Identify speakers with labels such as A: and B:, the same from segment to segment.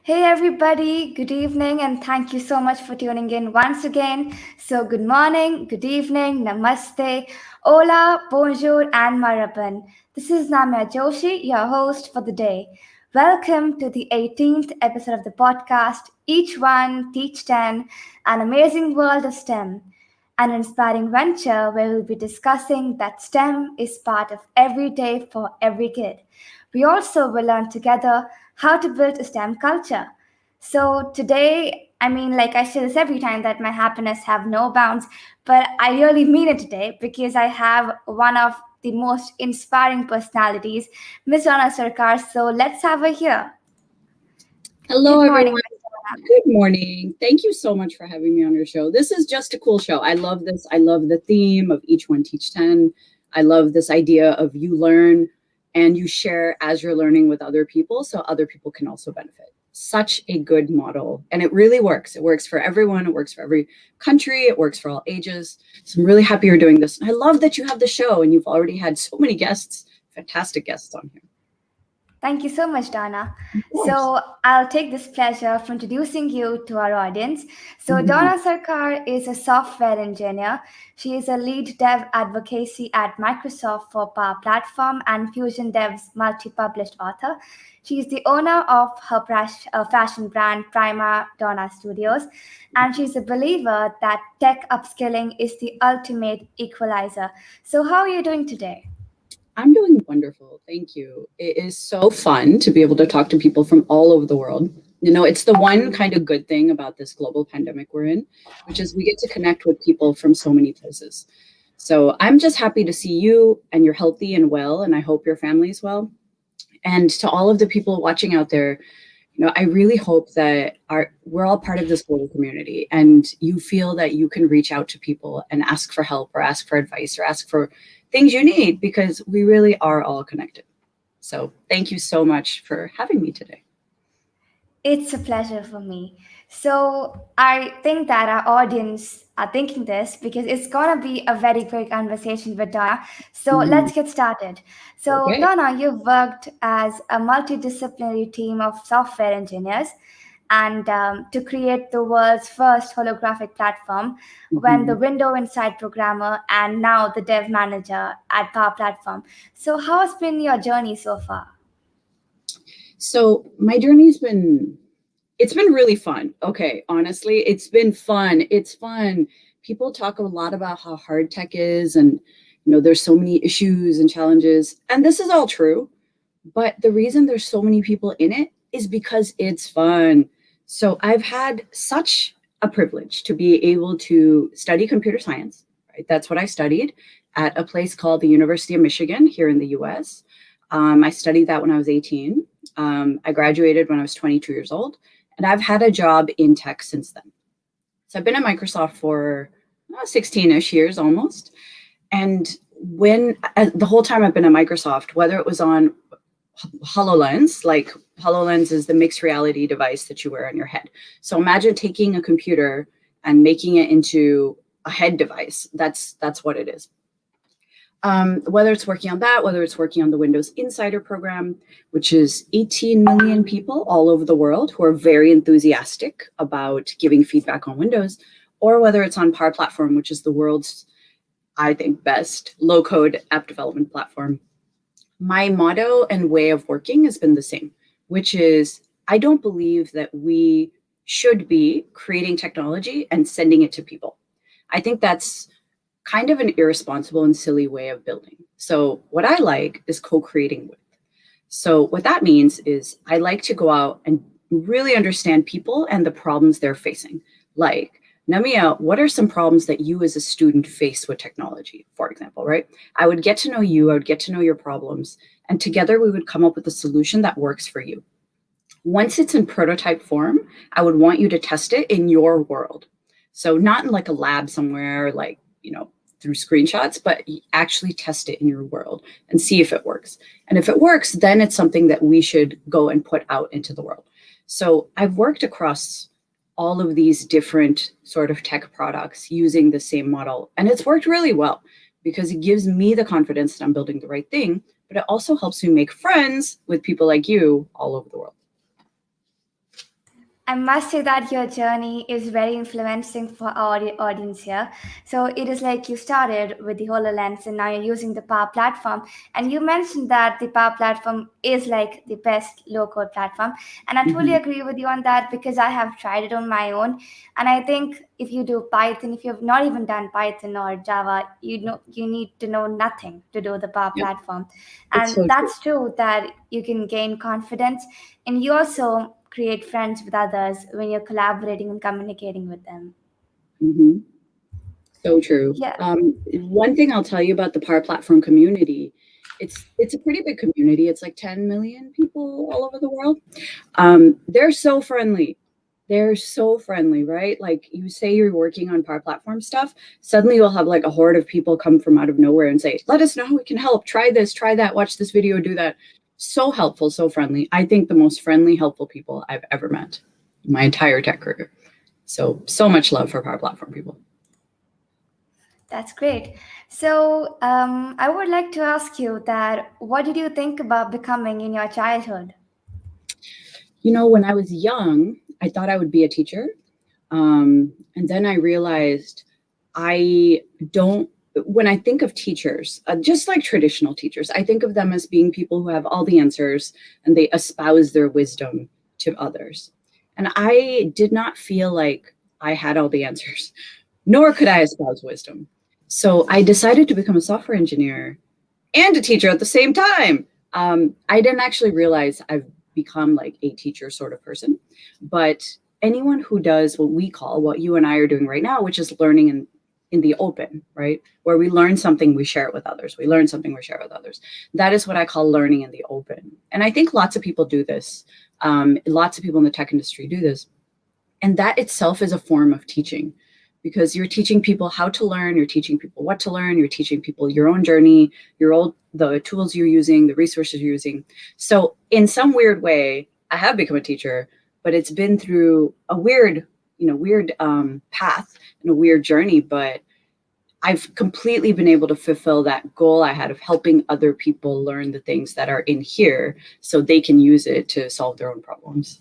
A: Hey everybody, good evening, and thank you so much for tuning in once again. So, good morning, good evening, namaste, hola, bonjour, and maraban. This is Namya Joshi, your host for the day. Welcome to the 18th episode of the podcast, Each One, Teach 10, an amazing world of STEM, an inspiring venture where we'll be discussing that STEM is part of every day for every kid. We also will learn together how to build a STEM culture. So today, like I say this every time that my happiness have no bounds, but I really mean it today because I have one of the most inspiring personalities, Miss Dona Sarkar. So let's have her here.
B: Hello,
A: Good morning,
B: everyone.
A: Miss Dona.
B: Good morning. Thank you so much for having me on your show. This is just a cool show. I love this. I love the theme of Each One Teach 10. I love this idea of you learn and you share as you're learning with other people so other people can also benefit. Such a good model. And it really works. It works for everyone. It works for every country. It works for all ages. So I'm really happy you're doing this. I love that you have the show and you've already had so many guests, fantastic guests on here.
A: Thank you so much, Donna.
B: Of course.
A: So, I'll take this pleasure of introducing you to our audience. So,
B: Mhm.
A: Dona Sarkar is a software engineer. She is a lead dev advocacy at Microsoft for Power Platform and Fusion Dev's multi published author. She is the owner of her fashion brand Prima Dona Studios, and she's a believer that tech upskilling is the ultimate equalizer. So, how are you doing today?
B: I'm doing wonderful. Thank you. It is so fun to be able to talk to people from all over the world. You know, it's the one kind of good thing about this global pandemic we're in, which is we get to connect with people from so many places. So I'm just happy to see you and you're healthy and well, and I hope your family is well. And to all of the people watching out there, I really hope that we're all part of this global community and you feel that you can reach out to people and ask for help or ask for advice or ask for things you need because we really are all connected. So thank you so much for having me today.
A: It's a pleasure for me. So I think that our audience are thinking this because it's gonna be a very great conversation with Donna. So
B: Mhm.
A: let's get started. So
B: Okay.
A: Donna, you've worked as a multidisciplinary team of software engineers and to create the world's first holographic platform when the
B: Mhm.
A: window inside programmer and now the dev manager at Power Platform. So how has been your journey so far?
B: So my journey's been it's been really fun. Okay, honestly, it's been fun. It's fun. People talk a lot about how hard tech is and there's so many issues and challenges. And this is all true. But the reason there's so many people in it is because it's fun. So I've had such a privilege to be able to study computer science, right? That's what I studied at a place called the University of Michigan here in the US. I studied that when I was 18. I graduated when I was 22 years old, and I've had a job in tech since then. So I've been at Microsoft for 16-ish years almost. And the whole time I've been at Microsoft, whether it was on HoloLens, like HoloLens is the mixed reality device that you wear on your head. So imagine taking a computer and making it into a head device. That's what it is. Whether it's working on that, whether it's working on the Windows Insider program, which is 18 million people all over the world who are very enthusiastic about giving feedback on Windows, or whether it's on Power Platform, which is the world's, I think, best low-code app development platform. My motto and way of working has been the same, which is I don't believe that we should be creating technology and sending it to people. I think that's kind of an irresponsible and silly way of building. So, what I like is co creating with. So, what that means is I like to go out and really understand people and the problems they're facing. Like, Namya, what are some problems that you as a student face with technology, for example, right? I would get to know you, I would get to know your problems, and together we would come up with a solution that works for you. Once it's in prototype form, I would want you to test it in your world. So, not in like a lab somewhere, like, through screenshots, but actually test it in your world and see if it works. And if it works, then it's something that we should go and put out into the world. So I've worked across all of these different sort of tech products using the same model. And it's worked really well because it gives me the confidence that I'm building the right thing, but it also helps me make friends with people like you all over the world.
A: I must say that your journey is very influencing for our audience here. So it is like you started with the HoloLens and now you're using the Power Platform. And you mentioned that the Power Platform is like the best low code platform. And I totally
B: Mhm.
A: agree with you on that because I have tried it on my own. And I think if you do Python, if you've not even done Python or Java, you need to know nothing to do the Power
B: Yep,
A: Platform.
B: it's
A: And
B: so true.
A: that's true that you can gain confidence and you also create friends with others when you're collaborating and communicating with them.
B: Mhm. So true.
A: Yeah.
B: One thing I'll tell you about the Power Platform community, it's a pretty big community. It's like 10 million people all over the world. They're so friendly. They're so friendly, right? Like you say you're working on Power Platform stuff, suddenly you'll have like a horde of people come from out of nowhere and say, "Let us know how we can help. Try this, try that, watch this video, do that." So helpful, so friendly. I think the most friendly, helpful people I've ever met in my entire tech career. So much love for Power Platform people.
A: That's great. So, I would like to ask you that what did you think about becoming in your childhood?
B: You know, when I was young, I thought I would be a teacher. And then I realized I don't, when I think of teachers, just like traditional teachers, I think of them as being people who have all the answers and they espouse their wisdom to others. And I did not feel like I had all the answers, nor could I espouse wisdom. So I decided to become a software engineer and a teacher at the same time. I didn't actually realize I've become like a teacher sort of person, but anyone who does what we call what you and I are doing right now, which is learning in the open, right? Where we learn something, we share it with others. We learn something, we share it with others. That is what I call learning in the open. And I think lots of people do this. Lots of people in the tech industry do this. And that itself is a form of teaching because you're teaching people how to learn, you're teaching people what to learn, you're teaching people your own journey, the tools you're using, the resources you're using. So in some weird way, I have become a teacher, but it's been through a weird path and a weird journey, but I've completely been able to fulfill that goal I had of helping other people learn the things that are in here so they can use it to solve their own problems.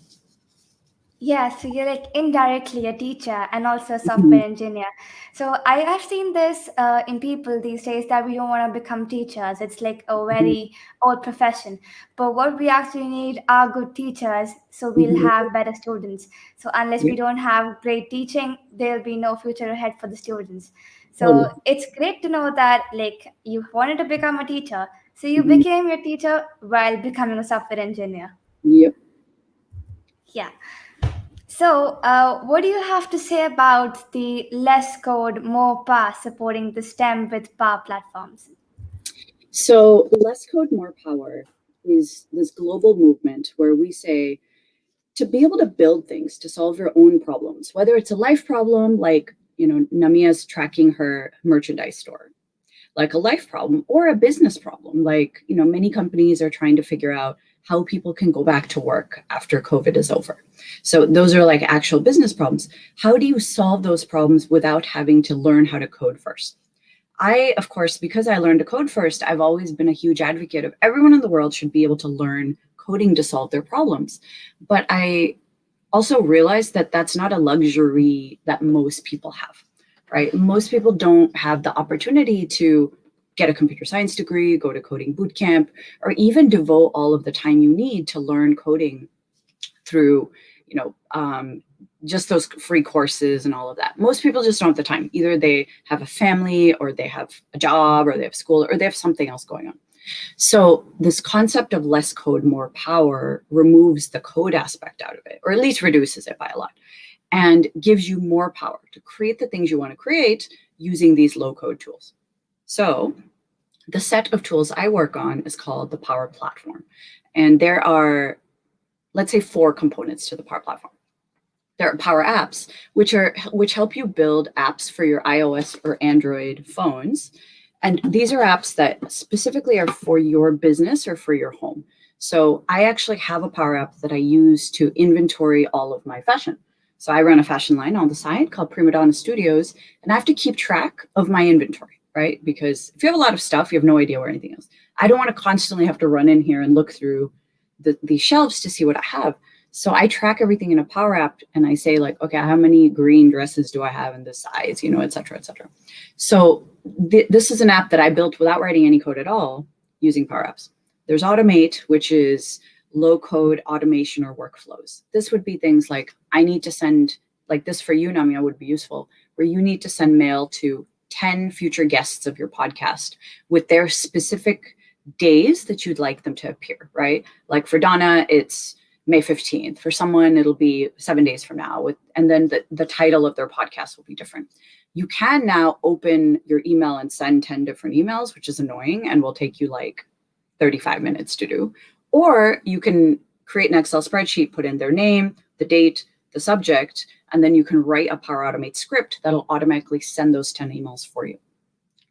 A: Yeah, so you're like indirectly a teacher and also a software
B: Mhm.
A: engineer. So I have seen this in people these days that we don't want to become teachers. It's like a
B: Mhm.
A: very old profession. But what we actually need are good teachers so we'll
B: Mhm.
A: have better students. So unless we
B: Yep,
A: don't have great teaching, there'll be no future ahead for the students. So
B: totally.
A: it's great to know that like you wanted to become a teacher. So you
B: Mhm.
A: became a teacher while becoming a software engineer.
B: Yep.
A: Yeah. So, what do you have to say about the less code, more power supporting the STEM with power platforms?
B: So, less code, more power is this global movement where we say to be able to build things to solve your own problems, whether it's a life problem like, Namya's tracking her merchandise store, like a life problem, or a business problem, like, many companies are trying to figure out how people can go back to work after COVID is over. So, those are like actual business problems. How do you solve those problems without having to learn how to code first? Of course, because I learned to code first, I've always been a huge advocate of everyone in the world should be able to learn coding to solve their problems. But I also realized that that's not a luxury that most people have, right? Most people don't have the opportunity to get a computer science degree, go to coding boot camp, or even devote all of the time you need to learn coding through, just those free courses and all of that. Most people just don't have the time. Either they have a family or they have a job or they have school or they have something else going on. So this concept of less code, more power removes the code aspect out of it, or at least reduces it by a lot, and gives you more power to create the things you want to create using these low code tools. So the set of tools I work on is called the Power Platform. And there are, let's say, 4 components to the Power Platform. There are Power Apps, which help you build apps for your iOS or Android phones. And these are apps that specifically are for your business or for your home. So I actually have a Power App that I use to inventory all of my fashion. So I run a fashion line on the side called Prima Dona Studios, and I have to keep track of my inventory, right? Because if you have a lot of stuff, you have no idea where anything is. I don't want to constantly have to run in here and look through the shelves to see what I have. So I track everything in a Power App, and I say like, okay, how many green dresses do I have in this size, et cetera, et cetera. So this is an app that I built without writing any code at all using Power Apps. There's Automate, which is low code automation or workflows. This would be things like, I need to send, like this for you, Namya, would be useful, where you need to send mail to 10 future guests of your podcast with their specific days that you'd like them to appear, right? Like for Dona, it's May 15th. For someone, it'll be 7 days from now. And then the title of their podcast will be different. You can now open your email and send 10 different emails, which is annoying and will take you like 35 minutes to do. Or you can create an Excel spreadsheet, put in their name, the date, the subject, and then you can write a Power Automate script that'll automatically send those 10 emails for you.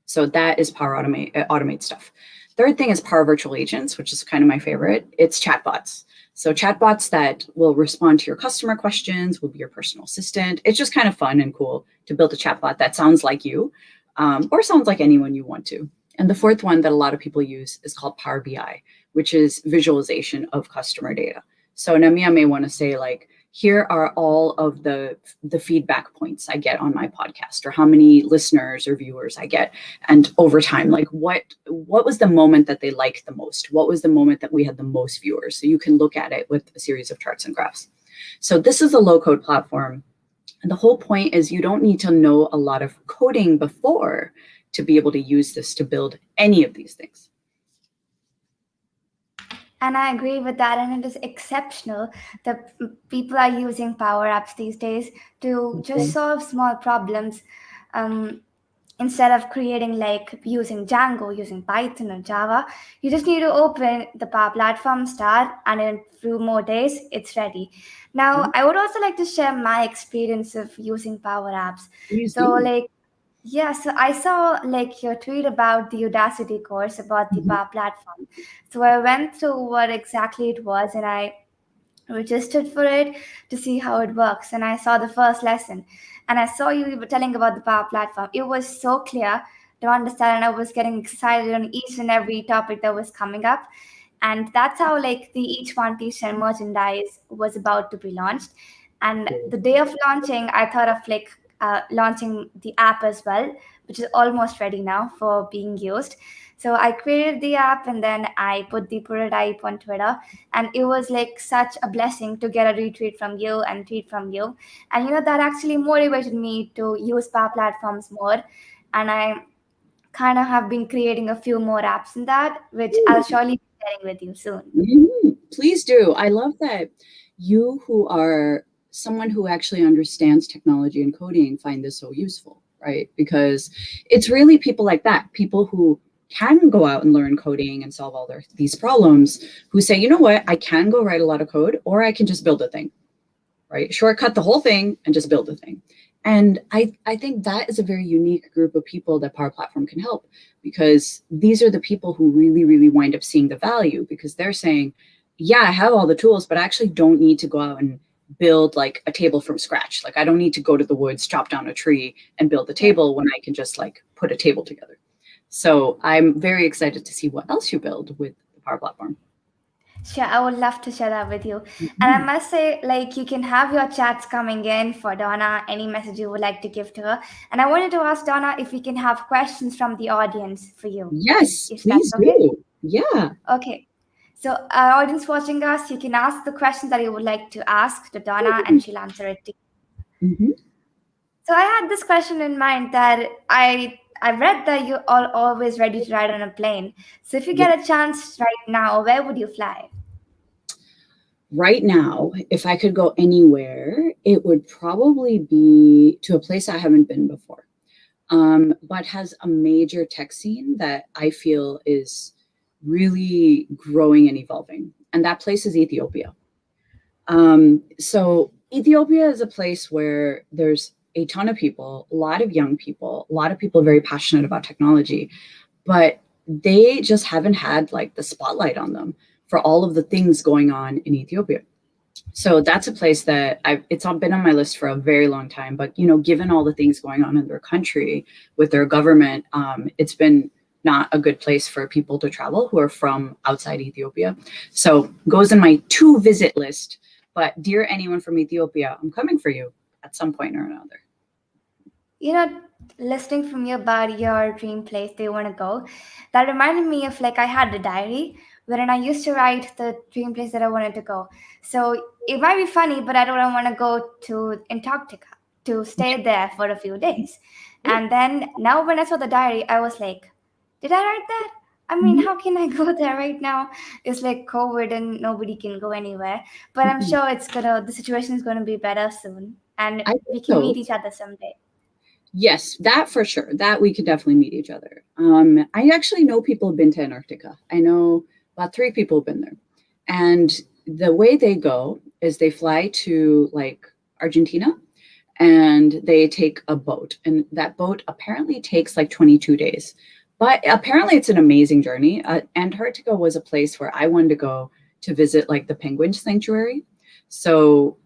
B: So that is Power Automate stuff. Third thing is Power Virtual Agents, which is kind of my favorite. It's chatbots. So chatbots that will respond to your customer questions, will be your personal assistant. It's just kind of fun and cool to build a chatbot that sounds like you or sounds like anyone you want to. And the fourth one that a lot of people use is called Power BI, which is visualization of customer data. So Namya may want to say like, here are all of the feedback points I get on my podcast, or how many listeners or viewers I get. And over time, like what was the moment that they liked the most? What was the moment that we had the most viewers? So you can look at it with a series of charts and graphs. So this is a low code platform. And the whole point is you don't need to know a lot of coding before to be able to use this to build any of these things.
A: And I agree with that. And it is exceptional that people are using Power Apps these days to just solve small problems instead of creating like using Django, using Python or Java. You just need to open the Power Platform, start, and in a few more days, it's ready. Now, I would also like to share my experience of using Power Apps. So I saw like your tweet about the Udacity course about the Power Platform. So I went through what exactly it was and I registered for it to see how it works. And I saw the first lesson and I saw you were telling about the Power Platform. It was so clear to understand and I was getting excited on each and every topic that was coming up. And that's how like the Each One T-shirt merchandise was about to be launched. And the day of launching, I thought of like launching the app as well, which is almost ready now for being used. So I created the app and then I put the prototype on Twitter, and it was like such a blessing to get a retweet from you and tweet from you. And that actually motivated me to use Power Platforms more. And I kind of have been creating a few more apps in that, which I'll surely be sharing with you soon.
B: Please do. I love that you, who are someone who actually understands technology and coding, find this so useful, right? Because it's really people like that, people who can go out and learn coding and solve all these problems, who say, you know what, I can go write a lot of code, or I can just build a thing, right? Shortcut the whole thing and just build a thing. And I think that is a very unique group of people that Power Platform can help, because these are the people who really, really wind up seeing the value, because they're saying, yeah, I have all the tools, but I actually don't need to go out and build like a table from scratch. Like I don't need to go to the woods, chop down a tree and build the table when I can just like put a table together. So I'm very excited to see what else you build with the Power Platform.
A: Sure, I would love to share that with you. And I must say, like, you can have your chats coming in for Dona, any message you would like to give to her. And I wanted to ask Dona if we can have questions from the audience for you.
B: Yes, please do. Yeah.
A: Okay. So our audience watching us, you can ask the questions that you would like to ask to Dona and she'll answer it to you. So I had this question in mind that I read that you're always ready to ride on a plane. So if you get a chance right now, where would you fly?
B: Right now, if I could go anywhere, it would probably be to a place I haven't been before, but has a major tech scene that I feel is really growing and evolving. And that place is Ethiopia. So Ethiopia is a place where there's a ton of people, a lot of young people, a lot of people very passionate about technology, but they just haven't had like the spotlight on them for all of the things going on in Ethiopia. So that's a place that it's been on my list for a very long time, but given all the things going on in their country with their government, it's been not a good place for people to travel who are from outside Ethiopia. So goes in my to visit list, But dear anyone from Ethiopia, I'm coming for you at some point or another.
A: You know, listening from you about your dream place they want to go, that reminded me of like I had a diary wherein I used to write the dream place that I wanted to go. So it might be funny, but I don't want to go to Antarctica to stay there for a few days. And then now when I saw the diary, I was like, did I write that? I mean, how can I go there right now? It's like COVID and nobody can go anywhere. But I'm sure the situation is gonna be better soon, and
B: I
A: we
B: think
A: can
B: so.
A: meet each other someday.
B: Yes, that for sure. That we could definitely meet each other. I actually know people have been to Antarctica. I know about 3 people have been there. And the way they go is they fly to like Argentina and they take a boat. And that boat apparently takes like 22 days. But apparently it's an amazing journey. Antarctica was a place where I wanted to go to visit like the penguin sanctuary. So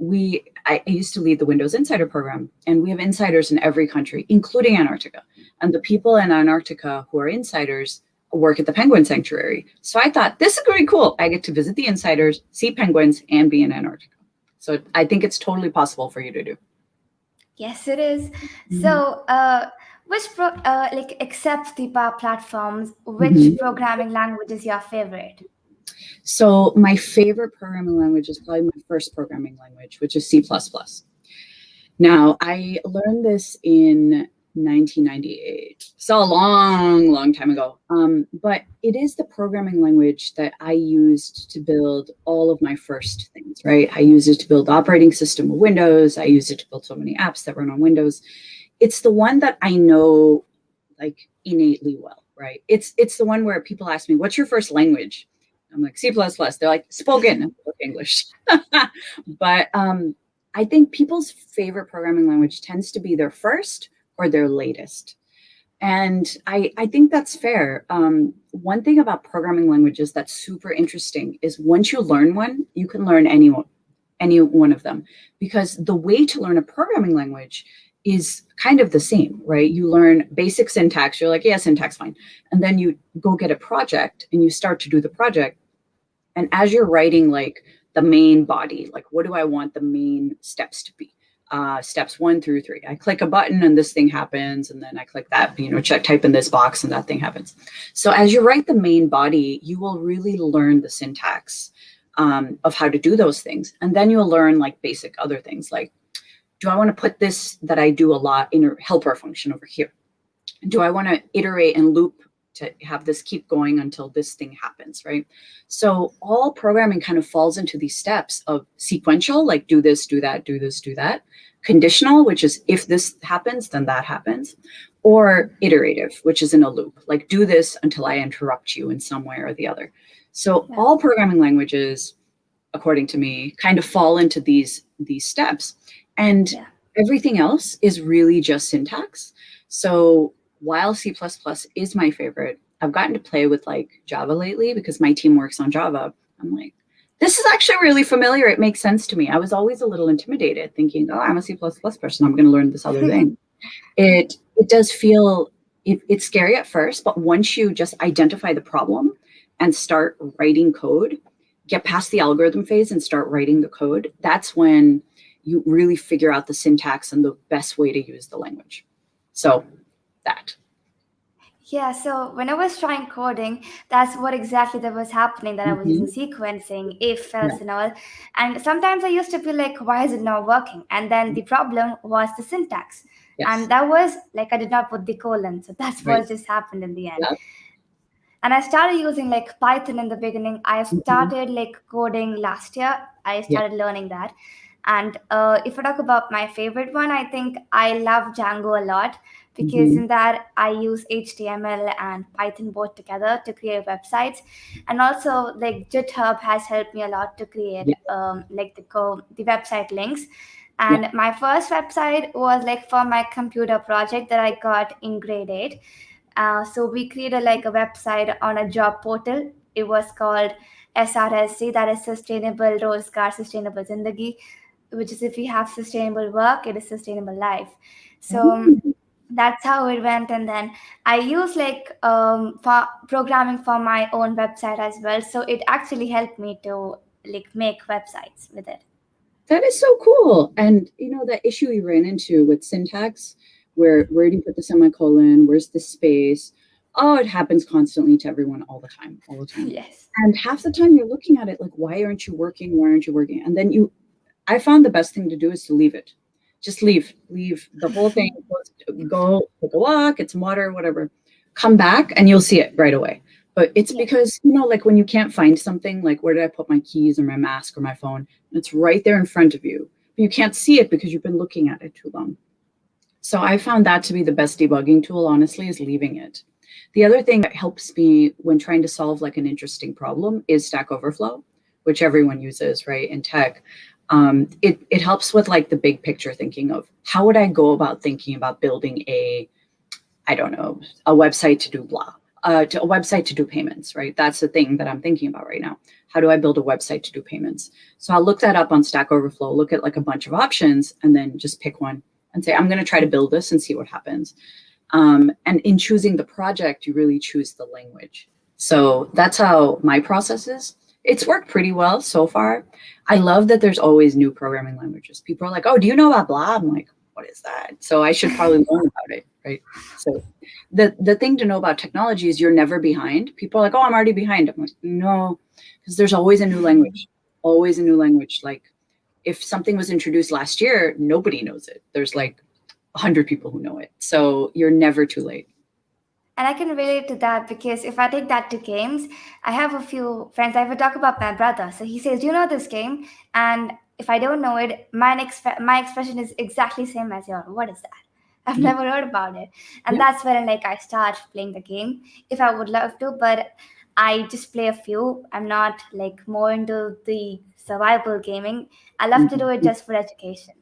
B: I used to lead the Windows Insider program, and we have insiders in every country, including Antarctica. And the people in Antarctica who are insiders work at the penguin sanctuary. So I thought this is pretty cool. I get to visit the insiders, see penguins, and be in Antarctica. So I think it's totally possible for you to do.
A: Yes, it is.
B: Mhm.
A: So, like except the power platforms, which
B: Mhm.
A: programming language is your favorite?
B: So my favorite programming language is probably my first programming language, which is C++. Now, I learned this in 1998. So a long, long time ago. But it is the programming language that I used to build all of my first things, right? I used it to build the operating system of Windows. I used it to build so many apps that run on Windows. It's the one that I know like innately well, right? It's the one where people ask me, what's your first language? I'm like, C++. They're like, spoken English. But I think people's favorite programming language tends to be their first or their latest. And I think that's fair. One thing about programming languages that's super interesting is once you learn one, you can learn any one of them. Because the way to learn a programming language is kind of the same, right? You learn basic syntax. You're like, yeah, syntax, fine. And then you go get a project and you start to do the project. And as you're writing like the main body, like what do I want the main steps to be? Steps 1 through 3. I click a button and this thing happens, and then I click that, type in this box and that thing happens. So as you write the main body, you will really learn the syntax of how to do those things. And then you'll learn like basic other things like, do I want to put this that I do a lot in a helper function over here? Do I want to iterate and loop to have this keep going until this thing happens, right? So all programming kind of falls into these steps of sequential, like do this, do that, do this, do that. Conditional, which is if this happens, then that happens. Or iterative, which is in a loop, like do this until I interrupt you in some way or the other. So all programming languages, according to me, kind of fall into these steps. And everything else is really just syntax. So while C++ is my favorite, I've gotten to play with like Java lately because my team works on Java. I'm like, this is actually really familiar. It makes sense to me. I was always a little intimidated thinking, oh, I'm a C++ person. I'm going to learn this other thing. It does feel, it's scary at first, but once you just identify the problem and start writing code, get past the algorithm phase and start writing the code, that's when you really figure out the syntax and the best way to use the language. So that.
A: Yeah, so when I was trying coding, that's what exactly that was happening, that I was using sequencing, if, else, and all. And sometimes I used to feel like, why is it not working? And then the problem was the syntax. And that was like, I did not put the colon. So that's what just happened in the end. And I started using like Python in the beginning. I started like coding last year. I started learning that. And if I talk about my favorite one, I think I love Django a lot because in that I use HTML and Python both together to create websites. And also like GitHub has helped me a lot to create like the website links. And my first website was like for my computer project that I got in grade 8. So we created like a website on a job portal. It was called SRSC, that is Sustainable Rozgar Sustainable Zindagi, which is if you have sustainable work, it is sustainable life. So that's how it went. And then I use like for programming for my own website as well. So it actually helped me to like make websites with it.
B: That is so cool. And that issue we ran into with syntax, where do you put the semicolon? Where's the space? Oh, it happens constantly to everyone all the time, all the time.
A: Yes.
B: And half the time you're looking at it like, why aren't you working? Why aren't you working? And then I found the best thing to do is to leave it. Just leave the whole thing. Go take a walk, get some water, whatever. Come back and you'll see it right away. But it's because, like when you can't find something, like where did I put my keys or my mask or my phone? And it's right there in front of you. But you can't see it because you've been looking at it too long. So I found that to be the best debugging tool, honestly, is leaving it. The other thing that helps me when trying to solve like an interesting problem is Stack Overflow, which everyone uses, right, in tech. It helps with like the big picture thinking of how would I go about thinking about building a website to do blah, a website to do payments, right? That's the thing that I'm thinking about right now. How do I build a website to do payments? So I'll look that up on Stack Overflow, look at like a bunch of options, and then just pick one and say, I'm going to try to build this and see what happens. And in choosing the project, you really choose the language. So that's how my process is. It's worked pretty well so far. I love that there's always new programming languages. People are like, oh, do you know about blah? I'm like, what is that? So I should probably learn about it, right? So the thing to know about technology is you're never behind. People are like, oh, I'm already behind. I'm like, no, because there's always a new language, always a new language. Like if something was introduced last year, nobody knows it. There's like 100 people who know it. So you're never too late.
A: And I can relate to that because if I take that to games, I have a few friends. I would talk about my brother. So he says, "Do you know this game?" And if I don't know it, my expression is exactly same as yours. What is that? I've never heard about it, and that's when like I start playing the game. If I would love to, but I just play a few. I'm not like more into the survival gaming. I love to do it just for education.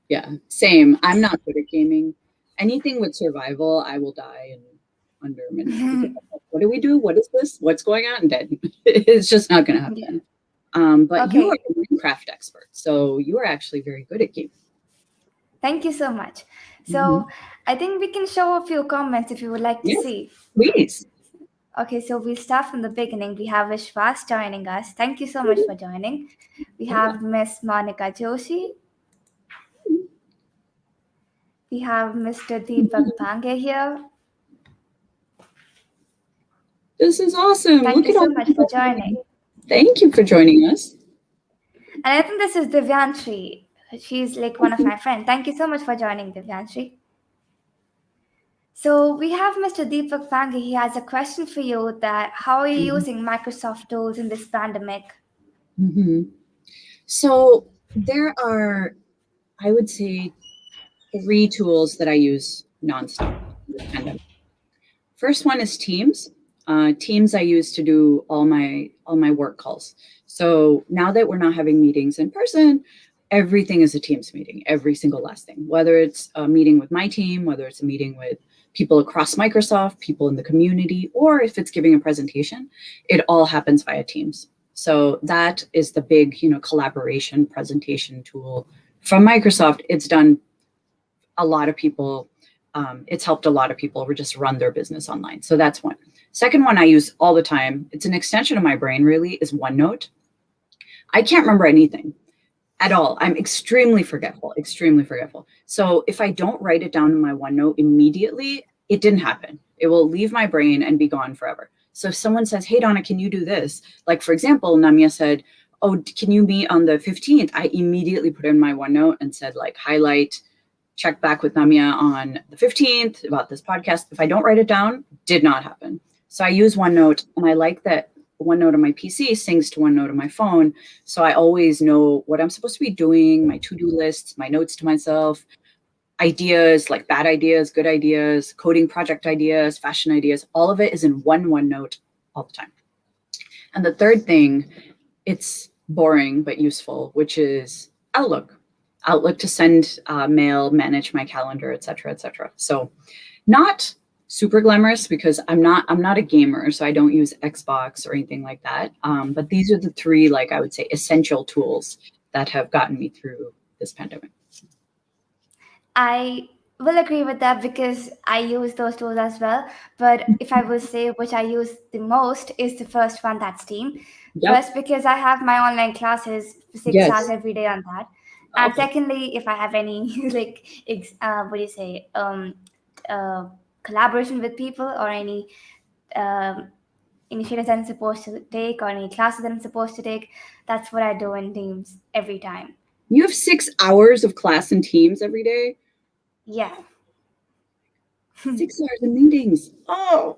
B: Yeah, same. I'm not good at gaming. Anything with survival, I will die in under a minute. What do we do? What is this? What's going on? And dead. It's just not going to happen. But you are a Minecraft expert, so you are actually very good at gaming.
A: Thank you so much. So I think we can show a few comments if you would like to see.
B: Please.
A: Okay, so we'll start from the beginning. We have Vishwas joining us. Thank you so much for joining. We have Miss Monica Joshi. We have Mr. Deepak Pange here.
B: This is awesome.
A: Thank you so much for joining.
B: Thank you for joining us.
A: And I think this is Divyanshi. She's like one of my friends. Thank you so much for joining, Divyanshi. So we have Mr. Deepak Pange. He has a question for you that how are you using Microsoft tools in this pandemic?
B: So there are, I would say, 3 tools that I use nonstop in this pandemic. First one is Teams. Teams I use to do all my work calls. So now that we're not having meetings in person, everything is a Teams meeting, every single last thing, whether it's a meeting with my team, whether it's a meeting with people across Microsoft, people in the community, or if it's giving a presentation, it all happens via Teams. So that is the big, collaboration presentation tool from Microsoft. It's done a lot of people. It's helped a lot of people just run their business online. So that's one. Second one I use all the time, it's an extension of my brain really, is OneNote. I can't remember anything at all. I'm extremely forgetful. So if I don't write it down in my OneNote immediately, it didn't happen. It will leave my brain and be gone forever. So if someone says, hey, Donna, can you do this? Like, for example, Namya said, oh, can you meet on the 15th? I immediately put in my OneNote and said, like, highlight, check back with Namya on the 15th about this podcast. If I don't write it down, did not happen. So I use OneNote, and I like that OneNote on my PC syncs to OneNote on my phone. So I always know what I'm supposed to be doing, my to-do lists, my notes to myself, ideas, like bad ideas, good ideas, coding project ideas, fashion ideas, all of it is in one OneNote all the time. And the third thing, it's boring but useful, which is Outlook. Outlook to send mail, manage my calendar, et cetera, et cetera. So not super glamorous because I'm not a gamer, so I don't use Xbox or anything like that. But these are the 3, like I would say, essential tools that have gotten me through this pandemic.
A: I will agree with that because I use those tools as well. But if I will say which I use the most is the first one, that's Team. First, because I have my online classes 6 hours every day on that. And
B: Okay.
A: secondly, if I have any what do you say, collaboration with people or any um, initiatives that I'm supposed to take or any classes that I'm supposed to take, that's what I do in teams every time.
B: You have 6 hours of class and teams every day?
A: Yeah.
B: 6 hours of meetings. Oh,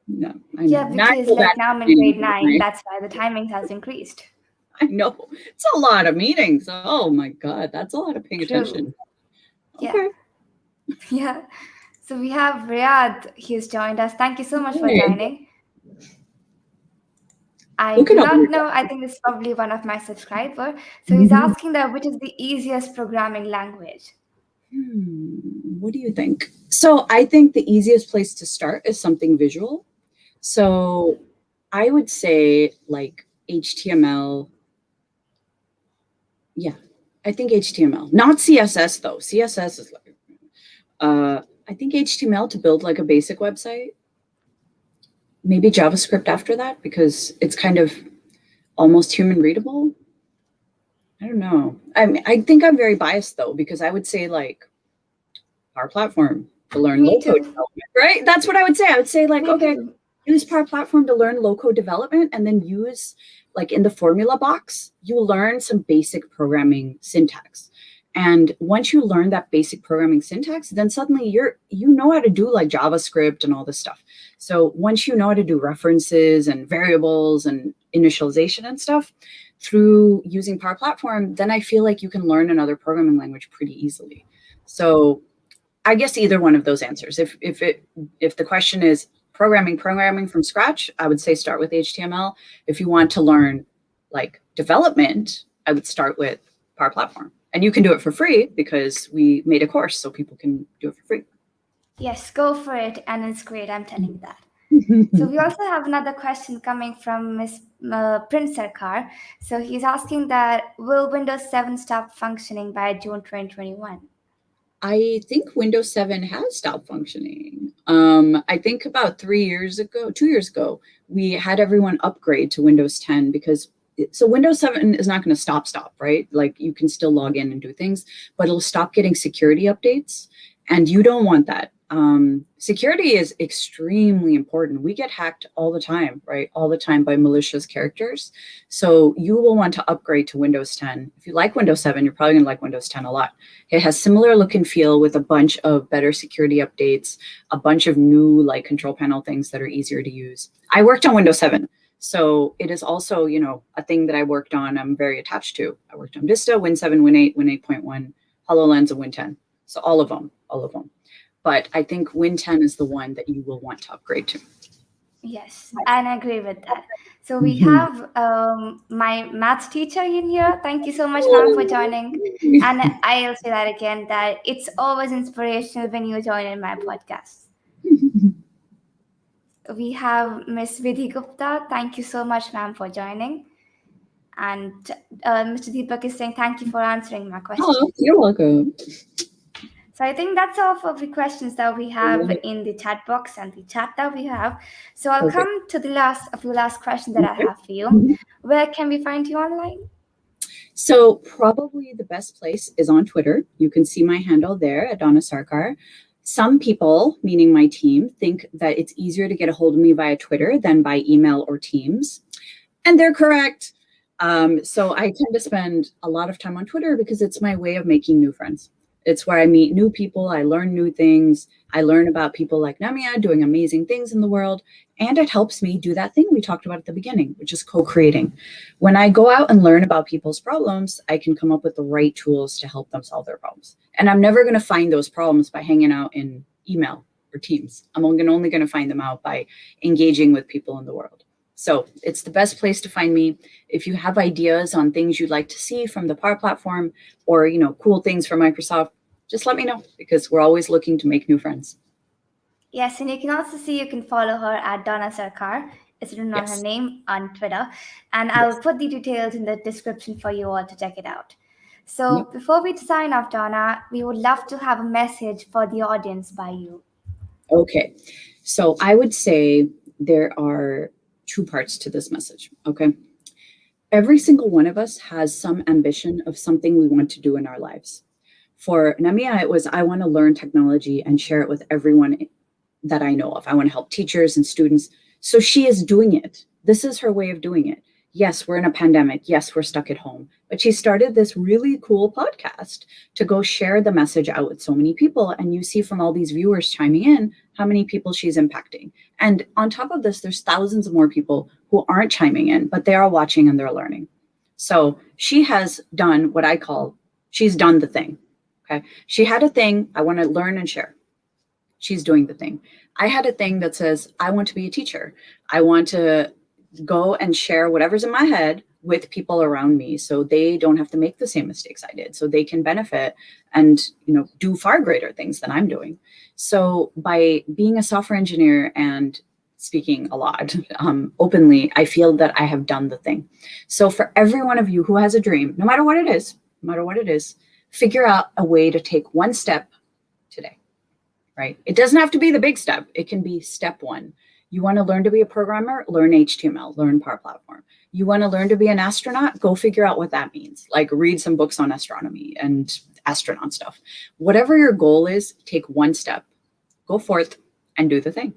B: no, I know.
A: Yeah,
B: Now I
A: because
B: feel bad
A: like now I'm
B: for
A: in
B: meetings.
A: grade 9, that's why the timing has increased.
B: I know. It's a lot of meetings. Oh my God. That's a lot of paying
A: True.
B: attention.
A: Yeah.
B: Okay.
A: Yeah. So we have Riyadh. He's joined us. Thank you so much for
B: Hey,
A: joining. I
B: who
A: do
B: can help
A: not
B: you?
A: know. I think this is probably one of my subscribers. So he's
B: Mhm.
A: asking that which is the easiest programming language?
B: What do you think? So I think the easiest place to start is something visual. So I would say like HTML. Yeah, I think HTML, not CSS though. CSS is like, I think HTML to build like a basic website. Maybe JavaScript after that because it's kind of almost human readable. I don't know. I think I'm very biased though because I would say like Power Platform to learn
A: Me
B: low code
A: too.
B: development, right? That's what I would say. I would say like,
A: Me
B: okay,
A: too.
B: use Power Platform to learn low code development and then use like in the formula box, you learn some basic programming syntax. And once you learn that basic programming syntax, then suddenly you know how to do like JavaScript and all this stuff. So once you know how to do references and variables and initialization and stuff through using Power Platform, then I feel like you can learn another programming language pretty easily. So I guess either one of those answers. If the question is programming from scratch, I would say start with HTML. If you want to learn like development, I would start with Power Platform. And you can do it for free because we made a course so people can do it for free.
A: Yes, go for it. And it's great. I'm telling you that. So we also have another question coming from Miss Prince Sarkar. So he's asking that will Windows 7 stop functioning by June 2021?
B: I think Windows 7 has stopped functioning. I think about 2 years ago, we had everyone upgrade to Windows 10 because so Windows 7 is not going to stop, right? Like you can still log in and do things, but it'll stop getting security updates. And you don't want that. Security is extremely important. We get hacked all the time, right? All the time by malicious characters. So you will want to upgrade to Windows 10. If you like Windows 7, you're probably going to like Windows 10 a lot. It has similar look and feel with a bunch of better security updates, a bunch of new like control panel things that are easier to use. I worked on Windows 7. So it is also, a thing that I worked on, I'm very attached to. I worked on Vista, Win 7, Win 8, Win 8.1, HoloLens, and Win 10. So all of them. But I think Win 10 is the one that you will want to upgrade to.
A: Yes, and I agree with that. So we have my maths teacher in here. Thank you so much, ma'am, for joining. And I'll say that again, that it's always inspirational when you join in my podcast. We have Miss Vidhi Gupta. Thank you so much, ma'am, for joining. And Mr. Deepak is saying thank you for answering my question.
B: Oh, you're welcome.
A: So I think that's all for the questions that we have in the chat box and the chat that we have. So I'll come to a few last questions that I have for you. Where can we find you online?
B: So probably the best place is on Twitter. You can see my handle there at Dona Sarkar. Some people, meaning my team, think that it's easier to get a hold of me via Twitter than by email or Teams. And they're correct. So I tend to spend a lot of time on Twitter because it's my way of making new friends. It's where I meet new people. I learn new things. I learn about people like Namya doing amazing things in the world. And it helps me do that thing we talked about at the beginning, which is co-creating. When I go out and learn about people's problems, I can come up with the right tools to help them solve their problems. And I'm never going to find those problems by hanging out in email or Teams. I'm only going to find them out by engaging with people in the world. So it's the best place to find me. If you have ideas on things you'd like to see from the Power Platform or, cool things from Microsoft, just let me know because we're always looking to make new friends.
A: Yes, and you can also see you can follow her at Dona Sarkar. It's written on her name on Twitter. And I'll put the details in the description for you all to check it out. So before we sign off, Dona, we would love to have a message for the audience by you.
B: Okay. So I would say there are two parts to this message. Okay. every single one of us has some ambition of something we want to do in our lives. For Namya, it was, I want to learn technology and share it with everyone that I know of. I want to help teachers and students. So she is doing it. This is her way of doing it. Yes, we're in a pandemic. Yes, we're stuck at home. But she started this really cool podcast to go share the message out with so many people. And you see from all these viewers chiming in how many people she's impacting. And on top of this, there's thousands of more people who aren't chiming in, but they are watching and they're learning. So she has done what I call, she's done the thing. Okay. She had a thing, I want to learn and share. She's doing the thing. I had a thing that says, I want to be a teacher. I want to go and share whatever's in my head with people around me so they don't have to make the same mistakes I did, so they can benefit and, you know, do far greater things than I'm doing. So by being a software engineer and speaking a lot openly, I feel that I have done the thing. So for every one of you who has a dream, no matter what it is, figure out a way to take one step today, right? It doesn't have to be the big step. It can be step one. You want to learn to be a programmer? Learn HTML, learn Power Platform. You want to learn to be an astronaut? Go figure out what that means. Like read some books on astronomy and astronaut stuff. Whatever your goal is, take one step, go forth and do the thing.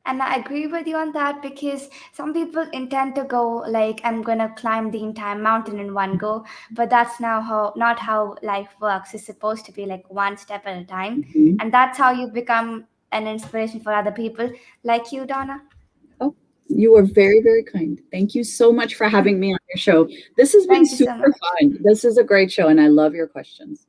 A: And I agree with you on that, because some people intend to go like, I'm going to climb the entire mountain in one go, but that's not how life works. It's supposed to be like one step at a time.
B: Mm-hmm.
A: And that's how you become an inspiration for other people like you, Dona.
B: Oh, you are very, very kind. Thank you so much for having me on your show. This has been super fun. This is a great show and I love your questions.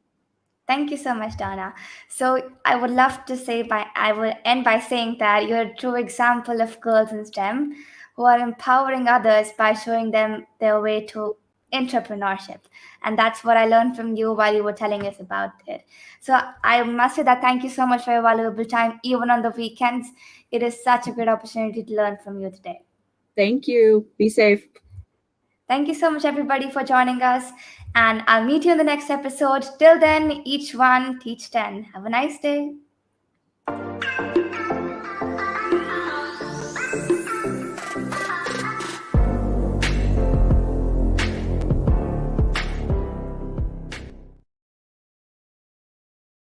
A: Thank you so much, Dona. So I would love to say I will end by saying that you're a true example of girls in STEM who are empowering others by showing them their way to entrepreneurship. And that's what I learned from you while you were telling us about it. So I must say that thank you so much for your valuable time, even on the weekends. It is such a great opportunity to learn from you today.
B: Thank you. Be safe.
A: Thank you so much, everybody, for joining us. And I'll meet you in the next episode. Till then, each one teach 10. Have a nice day.